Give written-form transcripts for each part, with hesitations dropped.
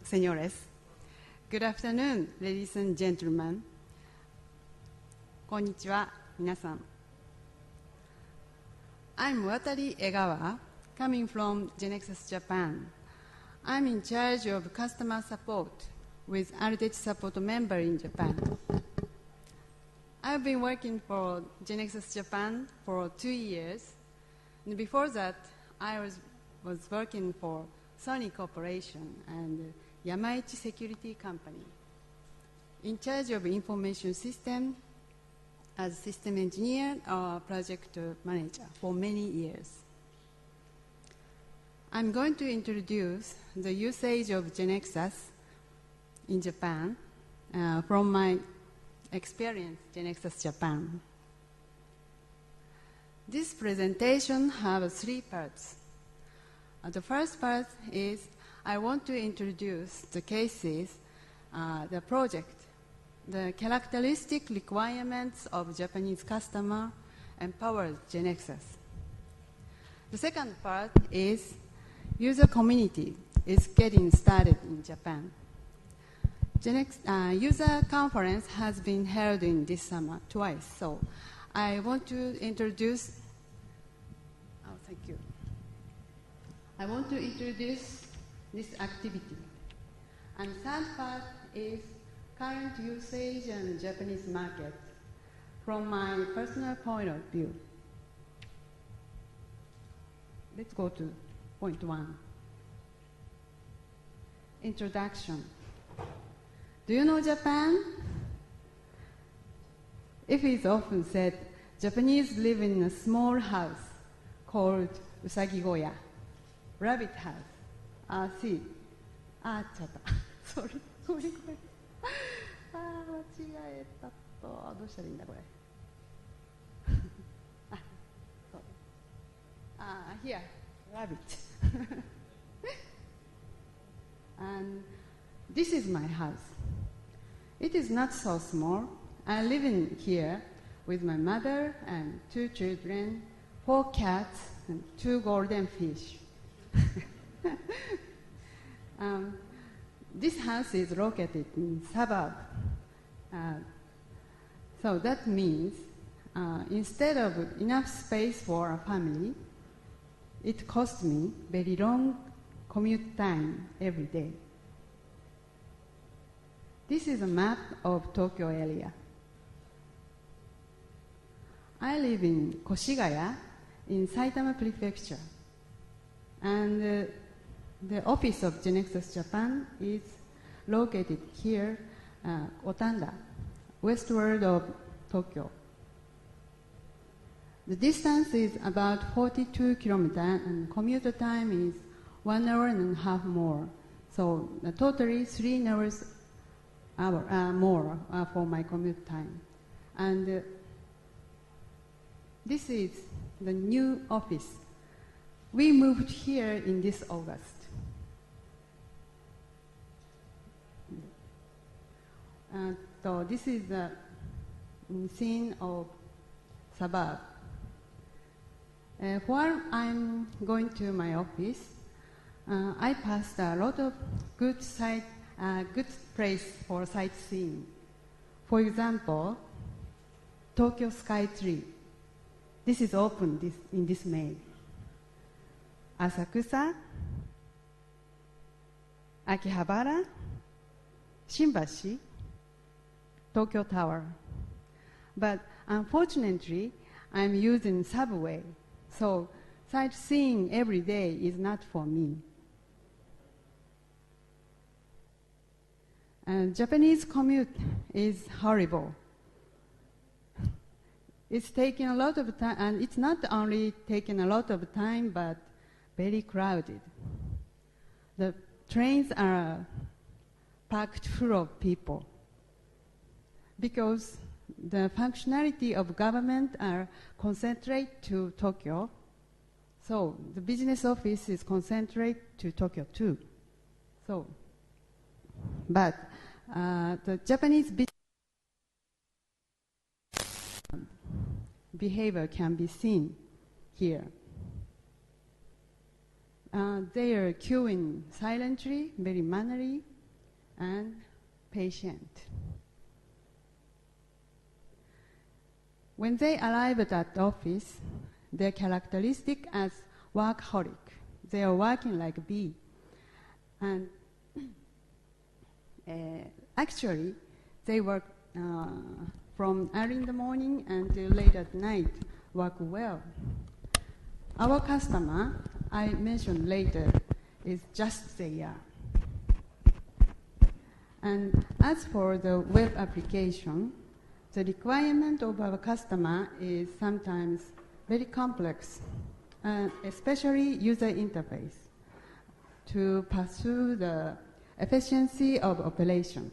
señores. Good afternoon, ladies and gentlemen. こんにちは、皆さん。I'm Watari Egawa, coming from GeneXus Japan. I'm in charge of customer support with Altech support member in Japan. I've been working for GeneXus Japan for 2 years. And before that, I was working for Sony Corporation and Yamaichi Security Company, in charge of information system as system engineer or project manager for many years. I'm going to introduce the usage of GeneXus in Japan from my experience GeneXus Japan. This presentation has 3 parts. The first part is I want to introduce the cases, the project, the characteristic requirements of Japanese customer empowers GeneXus. The second part is user community is getting started in Japan. User conference has been held in this summer twice, so I want to introduce, thank you. I want to introduce this activity. And third part is current usage and Japanese market from my personal point of view. Let's go to point 1. Introduction. Do you know Japan? It is often said Japanese live in a small house called Usagigoya, rabbit house. See. ちゃった。sorry. 間違えたと。どうしたらいいんだこれ。そう。here, rabbit. And this is my house. It is not so small. I live in here with my mother and 2 children, 4 cats, and 2 golden fish. This house is located in suburb. So that means instead of enough space for a family, it costs me very long commute time every day. This is a map of Tokyo area. I live in Koshigaya in Saitama Prefecture. And the office of GeneXus Japan is located here, Otanda, westward of Tokyo. The distance is about 42 kilometers and commute time is 1 hour and a half more. So totally 3 hours more for my commute time. And this is the new office. We moved here in this August. So this is the scene of suburb. While I'm going to my office, I passed a lot of good place for sightseeing. For example, Tokyo Sky Tree. This is open in this May. Asakusa, Akihabara, Shimbashi, Tokyo Tower. But unfortunately, I'm using subway, so sightseeing every day is not for me. Japanese commute is horrible. It's taking a lot of time, and it's not only taking a lot of time, but very crowded. The trains are packed full of people because the functionality of government are concentrated to Tokyo, so the business office is concentrated to Tokyo too. So, but the Japanese behavior can be seen here. they are queuing silently, very mannerly, and patient. When they arrived at the office, their characteristic as workaholic. They are working like a bee. And actually, they work from early in the morning until late at night, work well. Our customer, I mentioned later, is just they are. And as for the web application, the requirement of our customer is sometimes very complex, especially user interface, to pursue the efficiency of operation.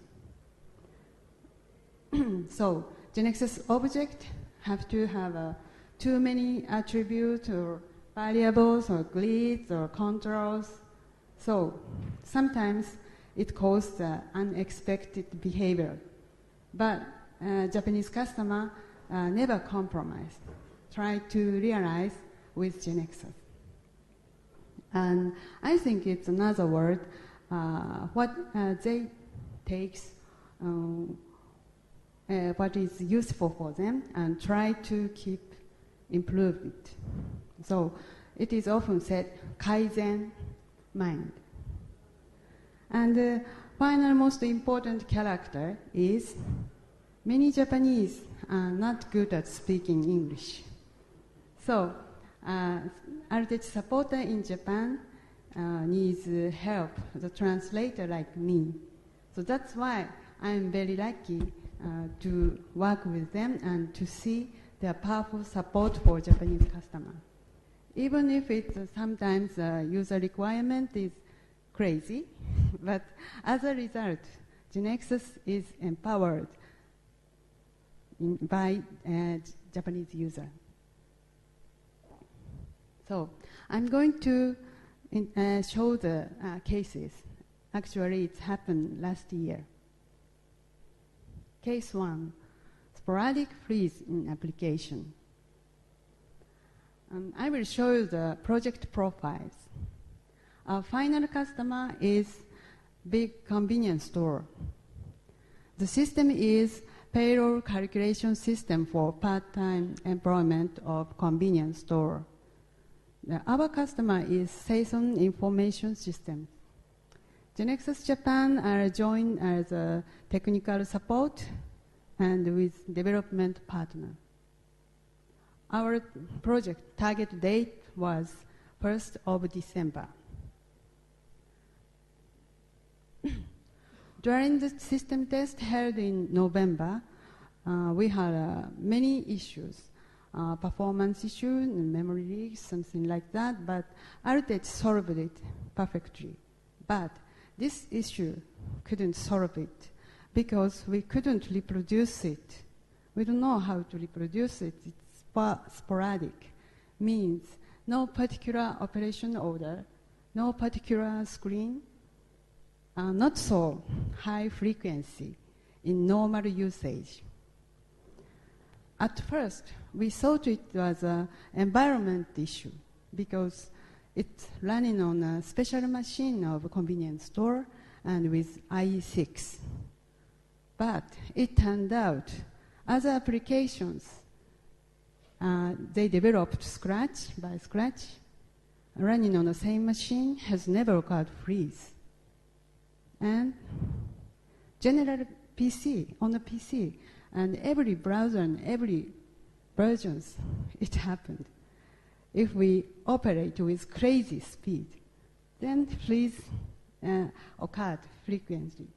So, GeneXus object have to have too many attributes or variables or grids or controls. So, sometimes it causes unexpected behavior. But Japanese customer never compromise, try to realize with GeneXus. And I think it's another word, what they takes, what is useful for them, and try to keep improve it. So it is often said, Kaizen mind. And the final most important character is many Japanese are not good at speaking English. So, Altech supporter in Japan needs help, the translator like me. So that's why I'm very lucky to work with them and to see their powerful support for Japanese customer. Even if it's sometimes user requirement is crazy, but as a result, GeneXus is empowered by Japanese user. So I'm going to show the cases. Actually, it happened last year. Case 1, sporadic freeze in application. I will show you the project profiles. Our final customer is big convenience store. The system is payroll calculation system for part-time employment of convenience store. Our customer is Seison Information System. GeneXus Japan are joined as a technical support and with development partner. Our project target date was 1st of December. During the system test held in November, we had many issues, performance issue, memory leaks, something like that, but Altech solved it perfectly. But this issue couldn't solve it because we couldn't reproduce it. We don't know how to reproduce it. It's sporadic, means no particular operation order, no particular screen, not so high frequency in normal usage. At first, we thought it was an environment issue because it's running on a special machine of a convenience store and with IE6. But it turned out other applications, they developed by scratch, running on the same machine has never occurred freeze. And general PC, on the PC, and every browser and every versions, it happened. If we operate with crazy speed, then freeze occurred frequently.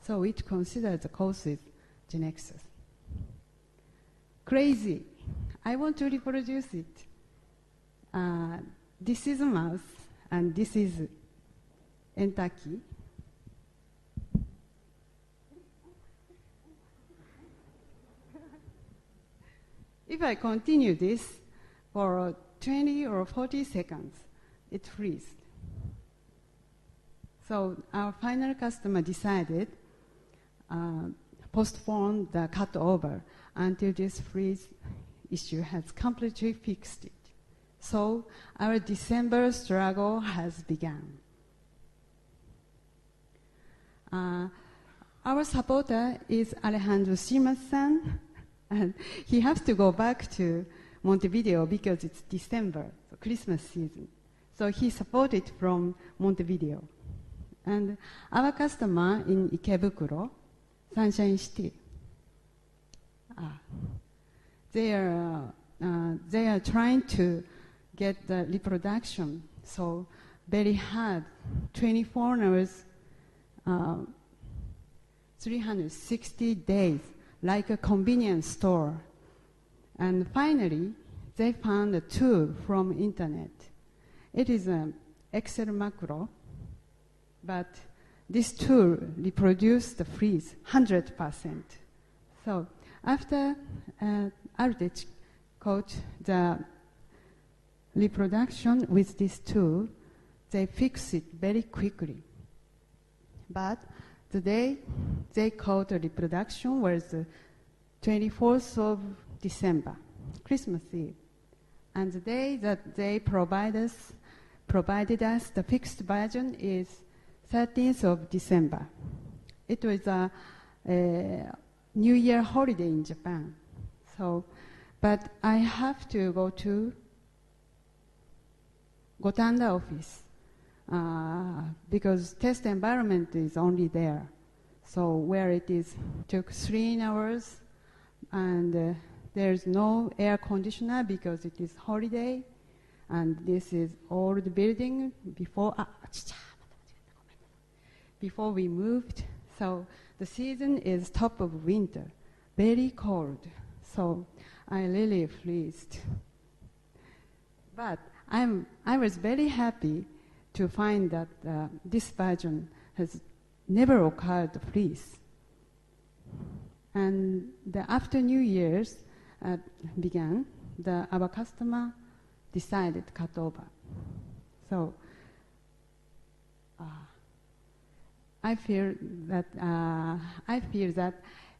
So it considers the causes GeneXus. Crazy. I want to reproduce it. This is a mouse, and this is enter key. If I continue this for 20 or 40 seconds, it freezes. So our final customer decided postpone the cutover until this freeze issue has completely fixed it. So our December struggle has begun. Our supporter is Alejandro Shimas-san, and he has to go back to Montevideo because it's December, so Christmas season. So he supported from Montevideo. And our customer in Ikebukuro, Sunshine City, they are trying to get the reproduction, so very hard, 24 hours, 360 days, like a convenience store. And finally, they found a tool from internet. It is an Excel macro, but this tool reproduced the freeze 100%. So after outage caught the reproduction with this tool, they fixed it very quickly. But the day they caught the reproduction was the 24th of December, Christmas Eve. And the day that they provided us the fixed version is 13th of December. It was a New Year holiday in Japan. So, but I have to go to Gotanda office because test environment is only there. So where it is took 3 hours, and there's no air conditioner because it is holiday, and this is old building before we moved. So the season is top of winter, very cold. So I really pleased. But I was very happy to find that this version has never occurred freeze. And after New Year's began, our customer decided cut over. So I feel that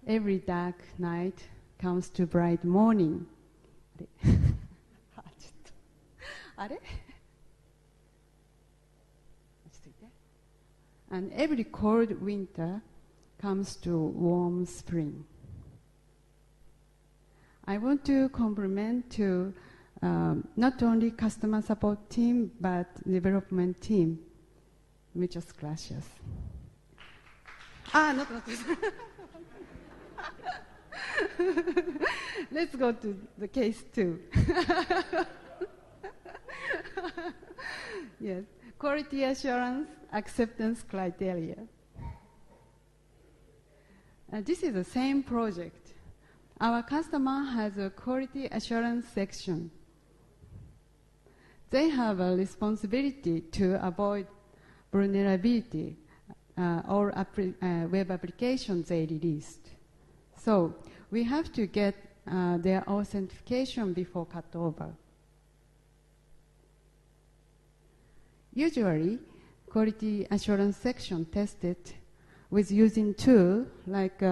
every dark night comes to bright morning. And every cold winter comes to warm spring. I want to compliment to not only customer support team but development team. Muchas gracias. Not this. Let's go to the case 2. Yes, quality assurance acceptance criteria. This is the same project. Our customer has a quality assurance section. They have a responsibility to avoid vulnerability or web applications they released. So we have to get their authentication before cutover. Usually, quality assurance section tested with using tool like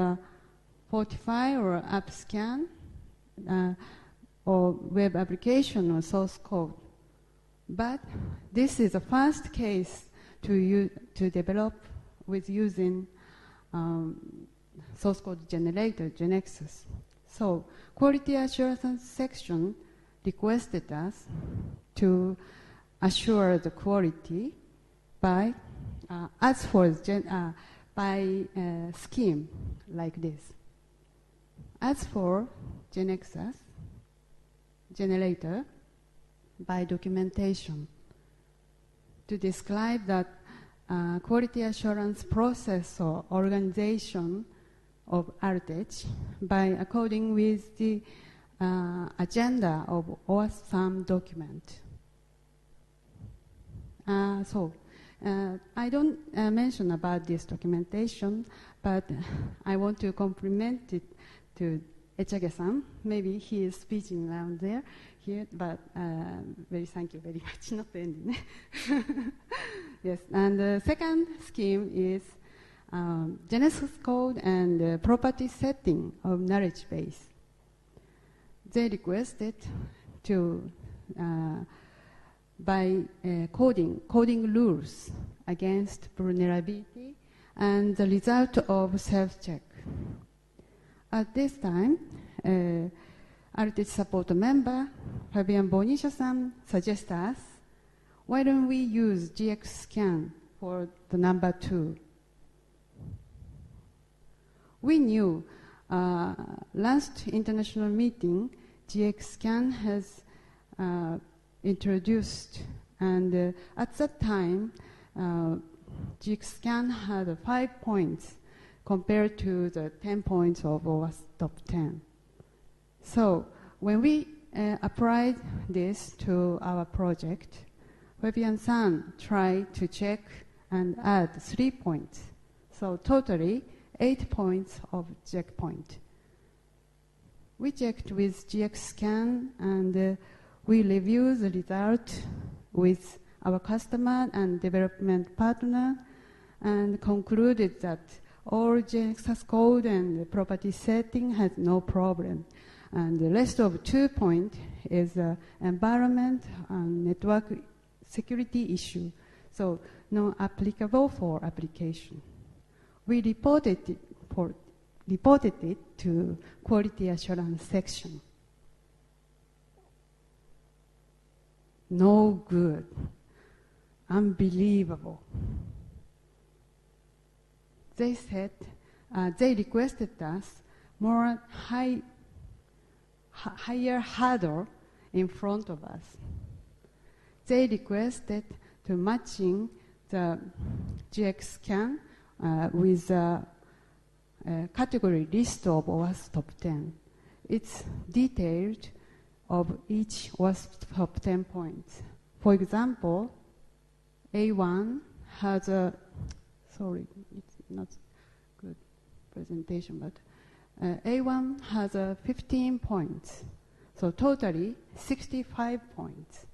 Fortify or AppScan or web application or source code. But this is the first case to develop with using source code generator, GeneXus. So quality assurance section requested us to assure the quality by scheme like this. As for GeneXus generator, by documentation, to describe that quality assurance process or organization of outage by according with the agenda of OAuth document. I don't mention about this documentation, but I want to compliment it to Echage-san. Maybe he is speaking around there, here, but thank you very much. Not ending. Yes, and the second scheme is GeneXus code and property setting of knowledge base. They requested to by coding rules against vulnerability and the result of self-check. At this time, Artist support member Fabian Bonicia-san suggests us, why don't we use GX scan for the number 2? We knew last international meeting, GX scan has introduced, and at that time, GX scan had 5 points compared to the 10 points of our top 10. So when we applied this to our project, Fabian-san tried to check and add 3 points. So totally 8 points of checkpoint. We checked with GX scan and we reviewed the result with our customer and development partner and concluded that all GeneXus code and property setting has no problem. And the rest of 2 points is environment and network security issue, so not applicable for application. We reported it to quality assurance section. No good. Unbelievable. They said, they requested us more higher hurdle in front of us. They requested to matching the GX scan with a category list of OWASP top 10. It's detailed of each OWASP top 10 points. For example, A1 has a, sorry, it's not good presentation, but A1 has 15 points, so totally 65 points.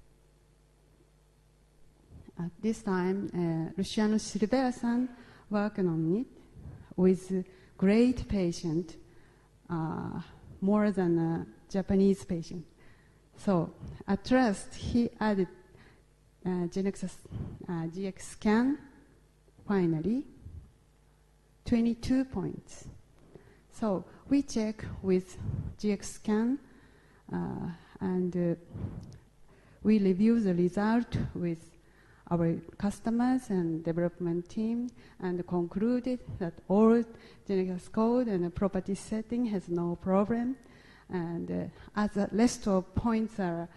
At this time, Luciano Silveira-san worked on it with great patient, more than a Japanese patient. So at last, he added GeneXus GX scan, finally, 22 points. So we check with GX scan and we review the result with our customers and development team and concluded that all GeneXus code and property setting has no problem. And as the rest of points are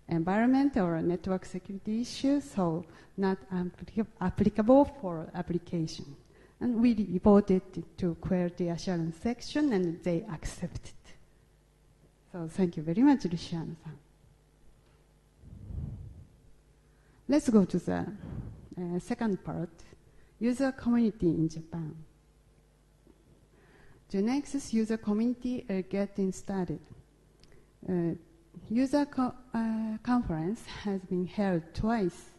environment or network security issues, so not applicable for application. And we reported it to quality assurance section and they accepted. So thank you very much, Luciano-san. Let's go to the second part, user community in Japan. GeneXus user community are getting started. User conference has been held twice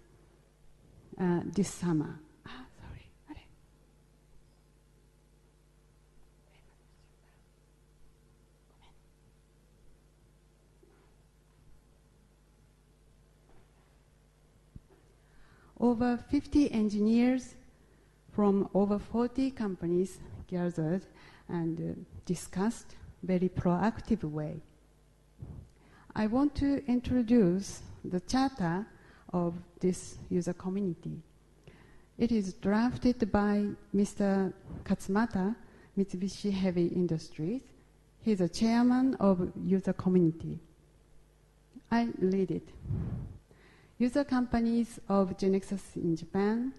this summer. Over 50 engineers from over 40 companies gathered and discussed very proactive way. I want to introduce the charter of this user community. It is drafted by Mr. Katsumata, Mitsubishi Heavy Industries. He is the chairman of user community. I read it. User companies of GeneXus in Japan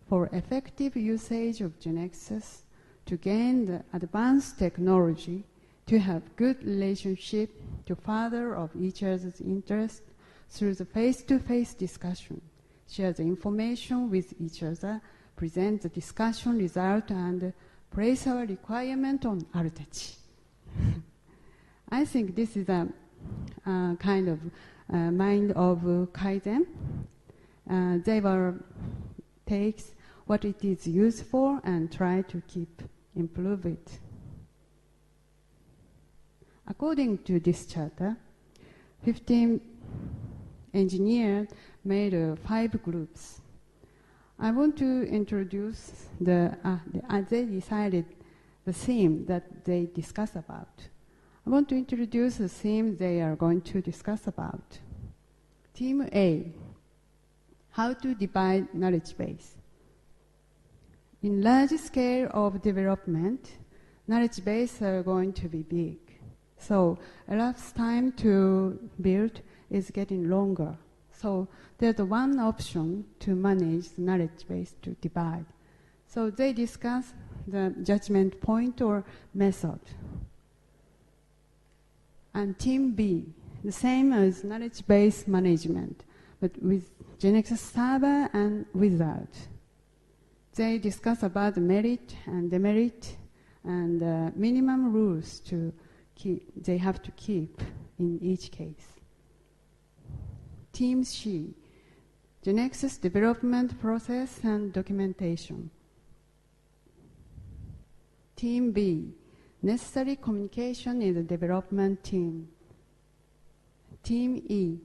for effective usage of GeneXus to gain the advanced technology, to have good relationship, to further of each other's interest through the face-to-face discussion, share the information with each other, present the discussion result, and place our requirement on Artechi. I think this is a kind of mind of Kaizen. They will take what it is used for and try to improve it. According to this charter, 15 engineers made 5 groups. I want to introduce they decided the theme that they discuss about. I want to introduce the theme they are going to discuss about. Team A, how to divide knowledge base. In large scale of development, knowledge base are going to be big. So elapsed time to build is getting longer. So there's one option to manage the knowledge base to divide. So they discuss the judgment point or method. And team B, the same as knowledge base management, but with GeneXus server and without. They discuss about the merit and demerit and minimum rules they have to keep in each case. Team C, GeneXus development process and documentation. Team B, necessary communication in the development team. Team E,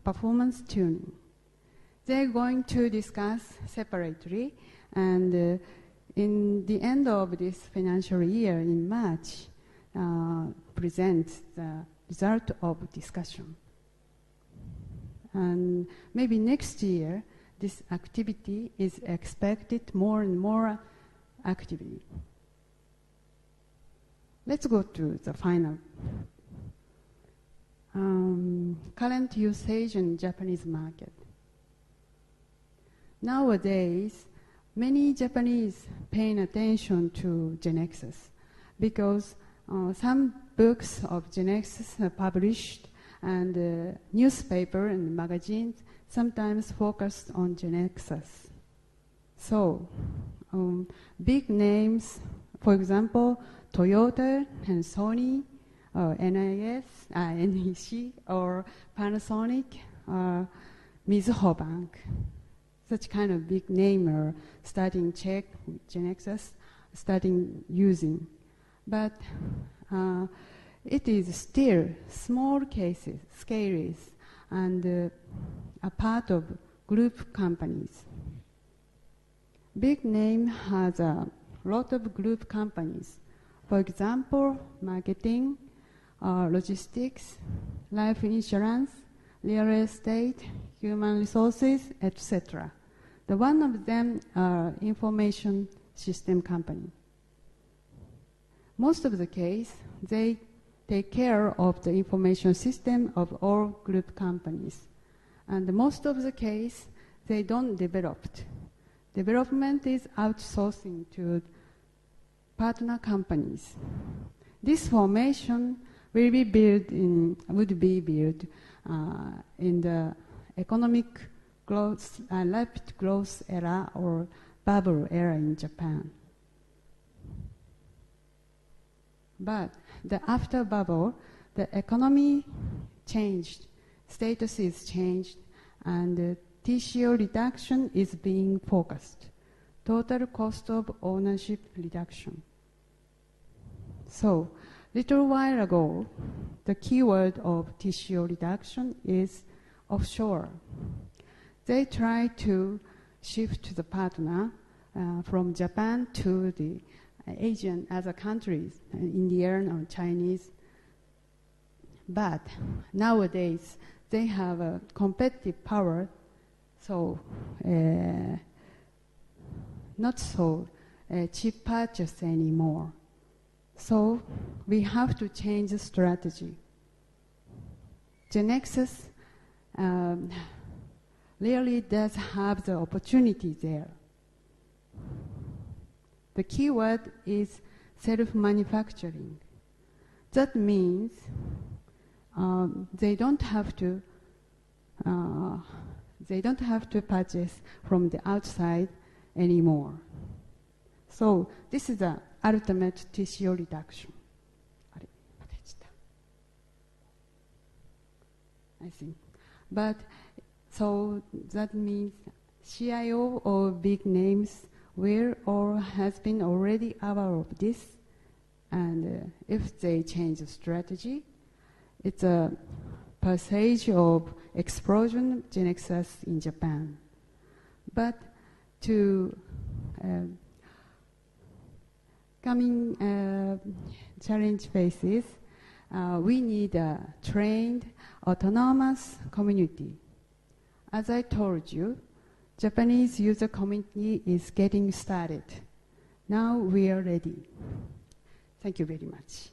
performance tuning. They're going to discuss separately, and in the end of this financial year in March, present the result of discussion. And maybe next year, this activity is expected more and more actively. Let's go to the final. Current usage in Japanese market. Nowadays, many Japanese paying attention to GeneXus because some books of GeneXus are published, and newspaper and magazines sometimes focused on GeneXus. So, big names, for example, Toyota and Sony, NEC, or Panasonic, Mizuho Bank. Such kind of big name are starting check GeneXus, starting using. But it is still small cases, scales, and a part of group companies. Big name has a lot of group companies. For example, marketing, logistics, life insurance, real estate, human resources, etc. The one of them are information system company. Most of the case, they take care of the information system of all group companies. And most of the case, they don't develop. Development is outsourcing to partner companies. This formation would be built in the economic growth, rapid growth era or bubble era in Japan. But after bubble, the economy changed, status is changed, and TCO reduction is being focused. Total cost of ownership reduction. So, little while ago, the keyword of TCO reduction is offshore. They try to shift the partner from Japan to the Asian other countries, Indian or Chinese. But nowadays, they have a competitive power, so not so cheap purchase anymore. So we have to change the strategy. GeneXus really does have the opportunity there. The keyword is self-manufacturing. That means they don't have to purchase from the outside anymore. So this is the ultimate TCO reduction. I think. But so that means CIO or big names will or has been already aware of this, and if they change the strategy, it's passage of explosion of GeneXus in Japan. But to coming challenge faces, we need a trained, autonomous community. As I told you, Japanese user community is getting started. Now we are ready. Thank you very much.